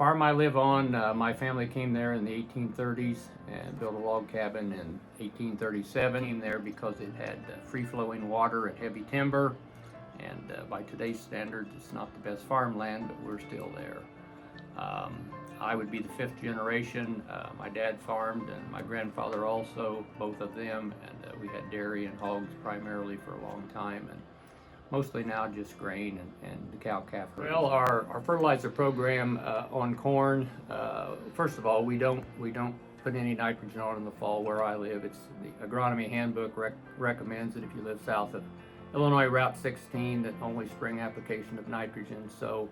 farm I live on, my family came there in the 1830s and built a log cabin in 1837. Came there because it had free-flowing water and heavy timber, and by today's standards, it's not the best farmland, but we're still there. I would be the fifth generation. My dad farmed, and my grandfather also, both of them, and we had dairy and hogs primarily for a long time, and mostly now just grain and the cow-calf herd. Well, our fertilizer program on corn, first of all, we don't put any nitrogen on in the fall where I live. It's the agronomy handbook recommends that if you live south of Illinois Route 16, that only spring application of nitrogen. So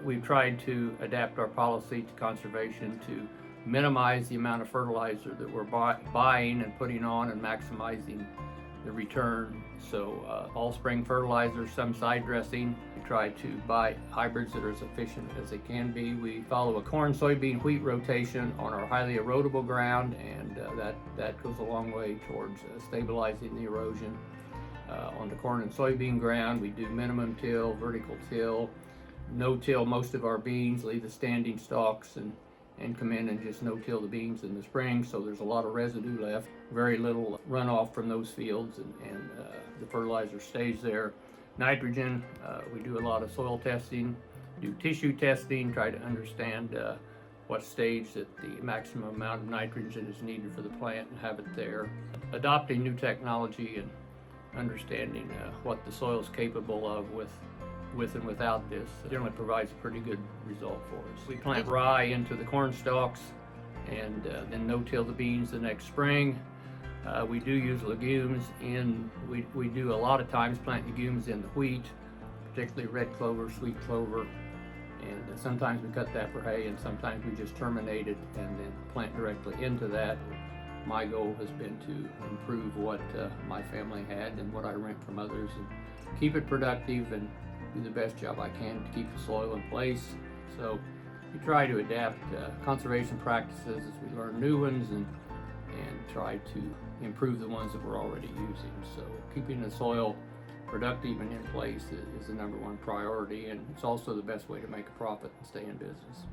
we've tried to adapt our policy to conservation to minimize the amount of fertilizer that we're buying and putting on, and maximizing the return. So all spring fertilizer, some side dressing. We try to buy hybrids that are as efficient as they can be. We follow a corn, soybean, wheat rotation on our highly erodible ground, and that goes a long way towards stabilizing the erosion. On the corn and soybean ground, we do minimum till, vertical till, no-till most of our beans, leave the standing stalks and come in and just no-till the beans in the spring, so there's a lot of residue left. Very little runoff from those fields, and the fertilizer stays there. Nitrogen, we do a lot of soil testing, do tissue testing, try to understand what stage that the maximum amount of nitrogen is needed for the plant and have it there. Adopting new technology and understanding what the soil is capable of with and without this generally provides a pretty good result for us. We plant rye into the corn stalks and then no-till the beans the next spring. We do use legumes we do a lot of times plant legumes in the wheat, particularly red clover, sweet clover, and sometimes we cut that for hay, and sometimes we just terminate it and then plant directly into that. My goal has been to improve what my family had and what I rent from others, and keep it productive and do the best job I can to keep the soil in place. So we try to adapt conservation practices as we learn new ones, and try to improve the ones that we're already using. So keeping the soil productive and in place is the number one priority, and it's also the best way to make a profit and stay in business.